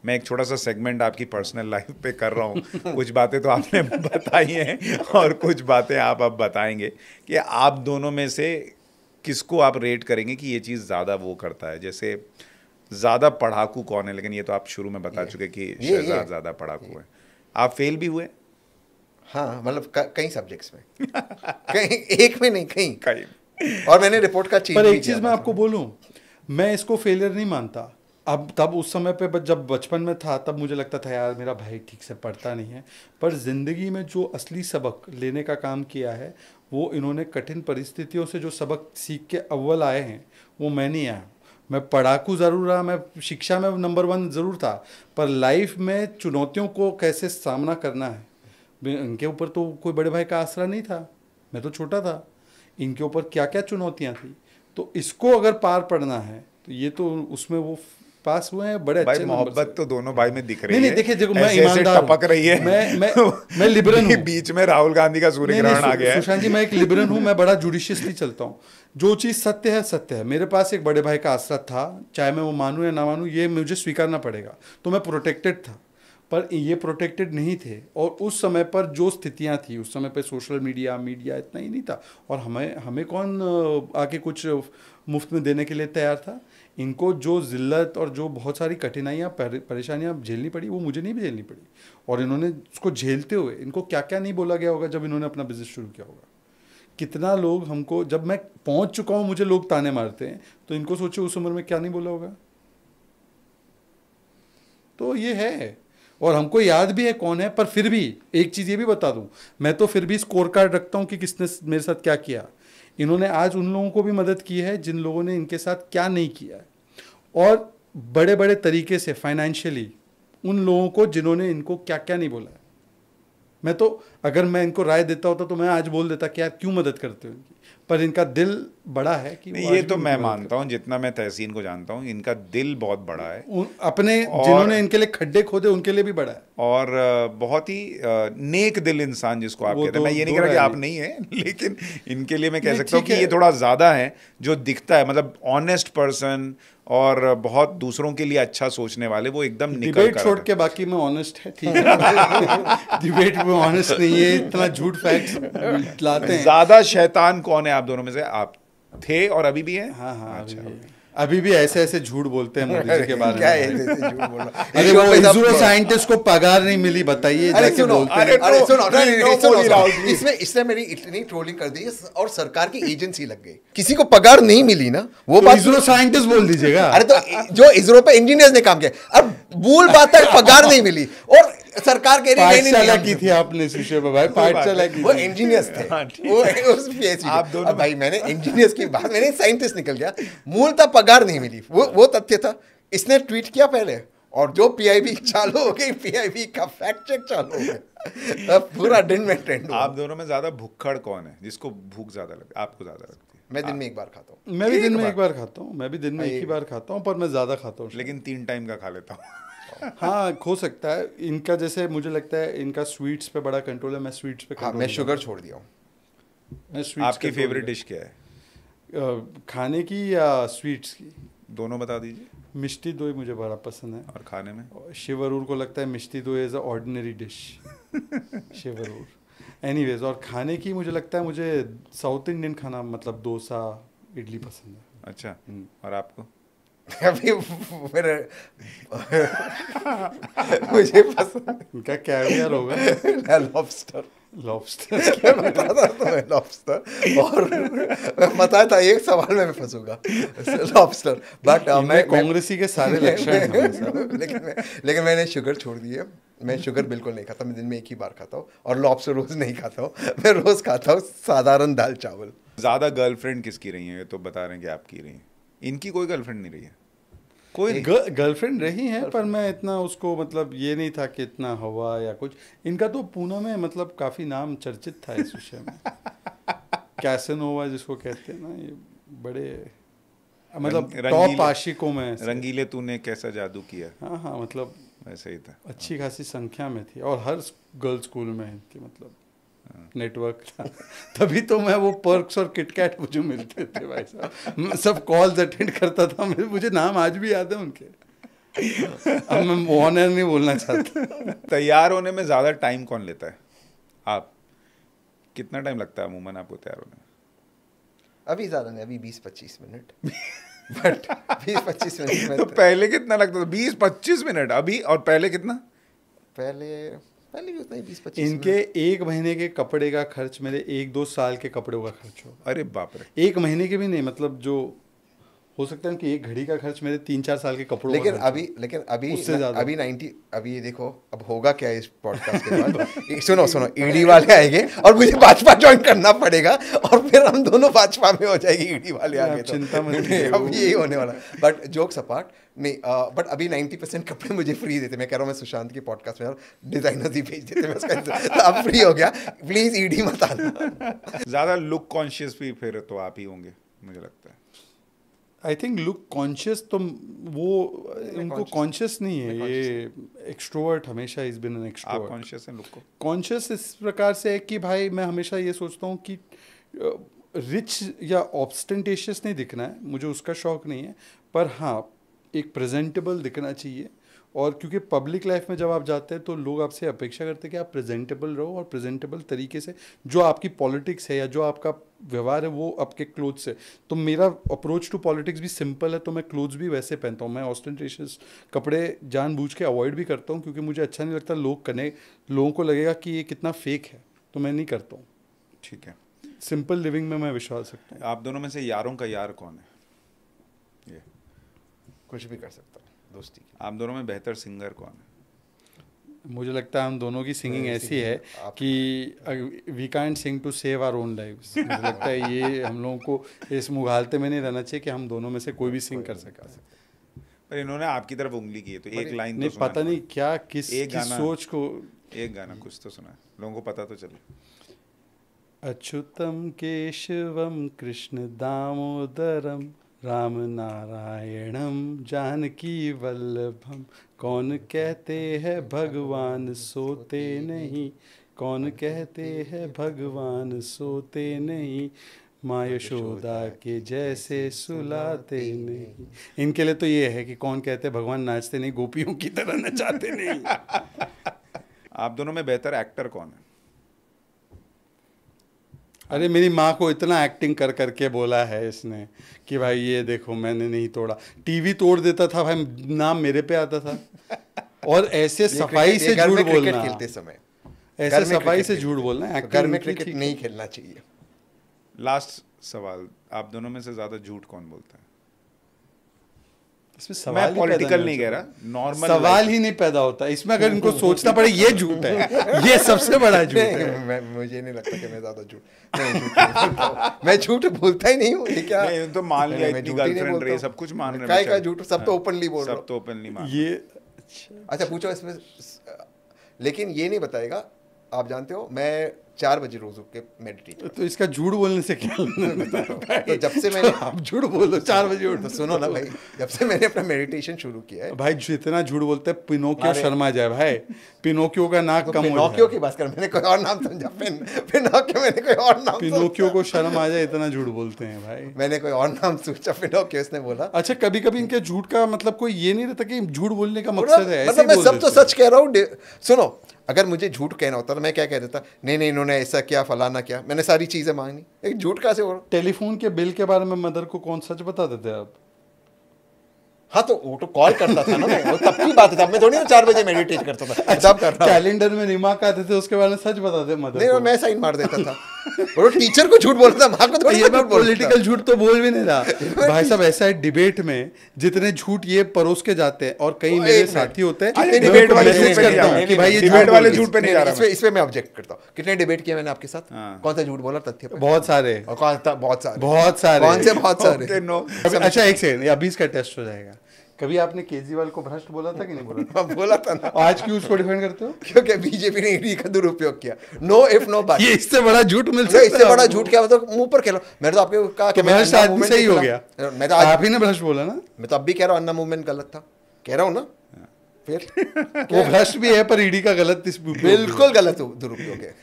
मैं एक छोटा सा सेगमेंट आपकी पर्सनल लाइफ पे कर रहा हूँ। कुछ बातें तो आपने बताई हैं और कुछ बातें आप अब बताएंगे कि आप दोनों में से किसको आप रेट करेंगे कि ये चीज़ ज़्यादा वो करता है। जैसे ज़्यादा पढ़ाकू कौन है, लेकिन ये तो आप शुरू में बता चुके कि शहजाद ज़्यादा पढ़ाकू है। आप फेल भी हुए? हाँ, मतलब कई सब्जेक्ट्स में कहीं एक में नहीं, कहीं कहीं। और मैंने रिपोर्ट का चेंज पर भी एक चीज़ मैं आपको बोलूं, मैं इसको फेलियर नहीं मानता। अब तब उस समय पे जब बचपन में था तब मुझे लगता था यार मेरा भाई ठीक से पढ़ता नहीं है, पर ज़िंदगी में जो असली सबक लेने का काम किया है वो इन्होंने कठिन परिस्थितियों से जो सबक सीख के अव्वल आए हैं वो मैं नहीं आया। मैं पढ़ाकू ज़रूर रहा, मैं शिक्षा में नंबर 1 ज़रूर था, पर लाइफ में चुनौतियों को कैसे सामना करना है इनके ऊपर तो कोई बड़े भाई का आसरा नहीं था, मैं तो छोटा था। इनके ऊपर क्या क्या चुनौतियां थी, तो इसको अगर पार पड़ना है तो ये तो उसमें वो पास हुए हैं बड़े अच्छे। मोहब्बत तो दोनों भाई में दिख रही है। नहीं देखिए, देखो मैं ऐसे ईमानदार टपक रही है। मैं लिबरल हूँ। बीच में राहुल गांधी का सूर्य ग्रहण आ गया है। सुशांत जी, मैं एक लिबरल हूँ, मैं बड़ा जुडिशियसली चलता हूँ। जो चीज़ सत्य है सत्य है। मेरे पास एक बड़े भाई का आसरा था, चाहे मैं वो मानूं या ना मानूं, ये मुझे स्वीकारना पड़ेगा। तो मैं प्रोटेक्टेड था, पर ये प्रोटेक्टेड नहीं थे। और उस समय पर जो स्थितियां थी, उस समय पर सोशल मीडिया इतना ही नहीं था, और हमें कौन आके कुछ मुफ्त में देने के लिए तैयार था। इनको जो ज़िल्लत और जो बहुत सारी कठिनाइयाँ परेशानियाँ झेलनी पड़ी, वो मुझे नहीं भी झेलनी पड़ी। और इन्होंने उसको झेलते हुए, इनको क्या क्या नहीं बोला गया होगा जब इन्होंने अपना बिजनेस शुरू किया होगा। कितना लोग हमको, जब मैं पहुंच चुका हूँ मुझे लोग ताने मारते हैं, तो इनको सोचो उस उम्र में क्या नहीं बोला होगा। तो ये है, और हमको याद भी है कौन है। पर फिर भी एक चीज़ ये भी बता दूं, मैं तो फिर भी स्कोर कार्ड रखता हूं कि किसने मेरे साथ क्या किया। इन्होंने आज उन लोगों को भी मदद की है जिन लोगों ने इनके साथ क्या नहीं किया है, और बड़े बड़े तरीके से फाइनेंशियली उन लोगों को जिन्होंने इनको क्या क्या नहीं बोला है। मैं तो, अगर मैं इनको राय देता होता तो मैं आज बोल देता कि यार क्यों मदद करते हो इनकी, पर इनका दिल बड़ा है कि ये तो मैं मानता हूँ, जितना मैं तहसीन को जानता हूँ, इनका दिल बहुत बड़ा है। अपने जिन्होंने इनके लिए खड्डे खोदे उनके लिए भी बड़ा है, और बहुत ही नेक दिल इंसान जिसको आप कहते हैं। मैं ये नहीं कह रहा कि आप नहीं है, लेकिन इनके लिए मैं कह सकता हूँ कि ये थोड़ा ज़्यादा है जो दिखता है। मतलब ऑनेस्ट पर्सन और बहुत दूसरों के लिए अच्छा सोचने वाले, वो एकदम निकल डिबेट छोड़ के बाकी में ऑनेस्ट है, ठीक है। डिबेट में ऑनेस्ट नहीं है, इतना झूठ फैक्ट्स लाते हैं। ज़्यादा शैतान कौन है आप दोनों में से? आप थे और अभी भी हैं? हाँ, अच्छा, अभी भी ऐसे ऐसे झूठ बोलते हैं मोदी जी के बारे में। क्या है ऐसे झूठ बोलना? अरे वो इसरो साइंटिस्ट को पगार नहीं मिली, बताइए। अरे सुनो, अरे सुनो, इसमें इसने मेरी इतनी ट्रोलिंग कर दी और सरकार की एजेंसी लग गई। किसी को पगार नहीं मिली ना, वो बात इसरो साइंटिस्ट बोल दीजिएगा। अरे तो जो इसरो पे इंजीनियर्स ने काम किया, अब मूल बात है पगार नहीं मिली और सरकार कह रही पाठशाला की थी आपने सुशे भाई, पाठशाला की। वो इंजीनियर्स थे, वो उस पीएचडी। आप दोनों भाई मैंने इंजीनियर्स की बात, मैंने साइंटिस्ट निकल गया। मूलतः पगार नहीं मिली, वो तथ्य था। इसने ट्वीट किया पहले, और जो पीआईबी चालू हो गई, पीआईबी का फैक्ट चेक चालू हो गया, पूरा दिन में ट्रेंड। आप दोनों में ज्यादा भुक्खड़ कौन है, जिसको भूख ज्यादा लगती है? आपको ज्यादा लगती है? मैं दिन में एक बार खाता हूँ। मैं भी दिन में एक बार खाता हूँ, मैं भी दिन में एक ही बार खाता हूँ, पर मैं ज्यादा खाता हूँ। लेकिन 3 टाइम का खा लेता हूँ। हाँ, हो सकता है। इनका जैसे मुझे लगता है इनका स्वीट्स पे बड़ा कंट्रोल है, मैं स्वीट्स पे हाँ, मैं शुगर छोड़ दिया हूँ। मैं स्वीट्स। आपकी फेवरेट डिश क्या है, खाने की या स्वीट्स की? दोनों बता दीजिए। मिष्टी दोई मुझे बड़ा पसंद है। और खाने में? शिवरूर को लगता है mishti doi is a ordinary dish. शिवरूर। एनीवेज, और खाने की मुझे लगता है मुझे साउथ इंडियन खाना, मतलब डोसा, इडली पसंद है। अच्छा, और आपको? अभी मेरे मुझे पसंद उनका कैवियर होगा। लॉबस्टर। लॉबस्टर क्या बताता तो मैं लॉबस्टर, और मैं बताया था एक सवाल में मैं फंसूंगा, लॉबस्टर। बट मैं कांग्रेसी के सारे लक्षण हैं। लेकिन मैंने शुगर छोड़ दी है। मैं शुगर बिल्कुल नहीं खाता, मैं दिन में एक ही बार खाता हूँ, और लॉबस्टर रोज नहीं खाता हूँ। मैं रोज खाता हूँ साधारण दाल चावल। ज्यादा गर्लफ्रेंड किसकी रही है? तो बता रहे हैं कि आपकी रही है। इनकी कोई गर्लफ्रेंड नहीं रही है? कोई गर्लफ्रेंड रही है, पर मैं इतना उसको, मतलब ये नहीं था कि इतना हवा या कुछ। इनका तो पूना में मतलब काफ़ी नाम चर्चित था इस विषय में। कैसेनोवा जिसको कहते हैं ना, ये बड़े मतलब टॉप आशिकों में। रंगीले तूने कैसा जादू किया। हाँ, मतलब ऐसा ही था। अच्छी खासी संख्या में थी, और हर गर्ल्स स्कूल में इनकी मतलब नेटवर्क था। तभी तो मैं वो पर्क्स और किटकैट मुझे मिलते थे भाई साहब, सब कॉल्स अटेंड करता था। मुझे नाम आज भी याद है उनके। अब मैं ऑनर नहीं बोलना चाहता। तैयार होने में ज़्यादा टाइम कौन लेता है? आप कितना टाइम लगता है अमूमन आपको तैयार होने में? अभी ज़्यादा नहीं, अभी 20-25 मिनट बट 20-25 मिनट में तो पहले कितना लगता था? 20-25 मिनट अभी, और पहले कितना? पहले भी उतना ही 20-25 इनके एक महीने के कपड़े का खर्च मेरे 1-2 साल के कपड़ों का खर्च होगा। अरे बाप रे। एक महीने के भी नहीं, मतलब जो हो सकता है कि एक घड़ी का खर्च मेरे 3-4 साल के कपड़ों का खर्च लेकिन अभी उससे ज़्यादा। अभी 90 अभी ये देखो अब होगा क्या इस पॉडकास्ट के बाद। सुनो ईडी वाले आएंगे और मुझे भाजपा ज्वाइन करना पड़ेगा और फिर हम दोनों भाजपा में हो जाएगी ईडी वाले आगे। तो चिंता मत अब यही होने वाला। बट जोक्स अपार्ट, नहीं बट अभी 90% कपड़े मुझे फ्री देते। मैं कह रहा हूँ मैं सुशांत की पॉडकास्ट में डिजाइनर्स ही भेज देते मैं उसका तो अब फ्री हो गया, प्लीज ईडी मत आना। ज़्यादा लुक कॉन्शियस भी फिर तो आप ही होंगे मुझे लगता है। आई थिंक लुक कॉन्शियस तो वो उनको कॉन्शियस नहीं है, ये एक्सट्रोवर्ट हमेशा इज बिन एन आप एक्सट्रोवर्ट। कॉन्शियस हैं लुक को? कॉन्शियस इस प्रकार से है कि भाई मैं हमेशा ये सोचता हूँ कि रिच या ऑब्स्टेंटेशियस नहीं दिखना है, मुझे उसका शौक नहीं है, पर हाँ एक प्रेजेंटेबल दिखना चाहिए। और क्योंकि पब्लिक लाइफ में जब आप जाते हैं तो लोग आपसे अपेक्षा करते हैं कि आप प्रेजेंटेबल रहो और प्रेजेंटेबल तरीके से जो आपकी पॉलिटिक्स है या जो आपका व्यवहार है वो आपके क्लोथ्स से। तो मेरा अप्रोच टू पॉलिटिक्स भी सिंपल है, तो मैं क्लोथ्स भी वैसे पहनता हूँ। मैं ऑस्टेंटेशियस कपड़े जानबूझ के अवॉइड भी करता हूँ क्योंकि मुझे अच्छा नहीं लगता लोगों को लगेगा कि ये कितना फेक है, तो मैं नहीं करता हूँ। ठीक है, सिंपल लिविंग में मैं विश्वास रखता हूँ। आप दोनों में से यारों का यार कौन है? ये कुछ भी कर सकता हूँ दोस्ती की। आप दोनों में बेहतर सिंगर कौन है? मुझे लगता है हम दोनों की सिंगिंग ऐसी है कि we can't sing to save our own lives. मुझे लगता है ये हम लोगों को इस मुगालते में नहीं रहना चाहिए कि हम दोनों में से कोई भी सिंग कर सका। पर इन्होंने आपकी तरफ उंगली की है तो एक लाइन नहीं तो पता नहीं क्या किस सोच को। एक गाना कुछ तो सुना है, लोगों को पता तो चले। अच्युतम केशवम कृष्ण दामोदरम राम नारायणम जानकी वल्लभम, कौन कहते हैं भगवान सोते नहीं, कौन कहते हैं भगवान सोते नहीं, माँ यशोदा के जैसे सुलाते नहीं। इनके लिए तो ये है कि कौन कहते हैं भगवान नाचते नहीं, गोपियों की तरह नचाते नहीं। आप दोनों में बेहतर एक्टर कौन है? अरे मेरी माँ को इतना एक्टिंग कर करके बोला है इसने कि भाई ये देखो मैंने नहीं तोड़ा, टीवी तोड़ देता था भाई, नाम मेरे पे आता था। और ऐसे सफाई से झूठ बोलना, खेलते समय ऐसे सफाई से झूठ बोलना, घर में क्रिकेट नहीं खेलना चाहिए। लास्ट सवाल, आप दोनों में से ज्यादा झूठ कौन बोलता है? इसमें सवाल मैं पॉलिटिकल नहीं कह रहा, नॉर्मल सवाल ही नहीं पैदा होता इसमें। अगर इनको सोचना पड़े ये झूठ है, ये सबसे बड़ा झूठ है। मुझे नहीं लगता कि मैं ज्यादा झूठ मैं झूठ बोलता ही नहीं हूँ। ये क्या नहीं, तो मान लिया इतनी गर्लफ्रेंड रही, सब कुछ मान रहे हैं। क्या झूठ, सब तो ओपनली बोल रहा हूँ। सब तो ओपनली मान ये। अच्छा पूछो इसमें, लेकिन ये नहीं बताएगा। आप जानते हो मैं 4 बजे रोज उठ के मेडिटेट। तो इसका झूठ बोलने से क्या तो जब से मैंने आप झूठ बोलो 4 बजे उठ, तो सुनो ना भाई, जब से मैंने अपना मेडिटेशन शुरू किया है भाई जितना झूठ बोलते हैं पिनोकियो शर्मा जाए भाई। पिनोकियो का नाक तो कम हो पिनोकियो की बात कर, मैंने कोई और नाम समझा। पिनोकियो मैंने कोई और नाम, पिनोकियो को शर्म आ जाए इतना झूठ बोलते हैं भाई। मैंने कोई और नाम सोचा, पिनोकियो इसने बोला। अच्छा कभी कभी इनके झूठ का मतलब कोई ये नहीं रहता कि झूठ बोलने का मकसद है, ऐसे मतलब ही मैं बोल सब तो देते हैं। सच कह रहा हूँ। सुनो, अगर मुझे झूठ कहना होता तो मैं क्या कह देता, नहीं इन्होंने ऐसा किया, फलाना किया, मैंने सारी चीजें मांगी। एक झूठ कहाँ से हो रहा? टेलीफोन के बिल के बारे में मदर को कौन सच बता देते आप? हाँ तो वो तो कॉल करता था ना मैं, वो तब की बात है, तब मैं थोड़ी ना 4 बजे मेडिटेट करता था, तब कर रहा। कैलेंडर में रिमार्क आते थे उसके बारे में सच बताते मदर नहीं को। मैं साइन मार देता था। वो टीचर को झूठ बोलता था, माँ को थोड़ी ये मैं पॉलिटिकल झूठ तो बोल भी नहीं रहा भाई साहब। ऐसा है डिबेट में जितने झूठ ये परोस के जाते हैं और कई मेरे साथी होते हैं, अरे डिबेट वाले झूठ पे नहीं जा रहा, कि भाई ये डिबेट वाले झूठ पे नहीं जा रहा। इसमें मैं ऑब्जेक्ट करता हूँ। कितने डिबेट किए मैंने आपके साथ? हाँ। कौन सा झूठ बोला तथ्य पे? बहुत सारे, और कौन सा? बहुत सारे। बहुत सारे। कौन से बहुत सारे? नो अच्छा एक सेकंड, अभी इसका टेस्ट हो जाएगा। कभी आपने केजरीवाल को भ्रष्ट बोला था कि नहीं बोला था? बोला था ना। आज क्यों उसको डिफेंड करते हो? क्योंकि बीजेपी ने ईडी का दुरुपयोग किया। No if no but. ये इससे बड़ा झूठ मिल सकता है? इससे बड़ा झूठ क्या, मतलब मुंह पर खेलो। मैंने तो आपको कहा कि भ्रष्ट आदमी सही हो गया। मैं तो आज, आप ही ने भ्रष्ट बोला ना। मैं तो अब भी कह रहा हूँ अन्ना मूवमेंट गलत था, कह रहा हूँ ना। फिर वो भ्रष्ट भी है पर ईडी का गलत बिल्कुल गलत दुरुपयोग है।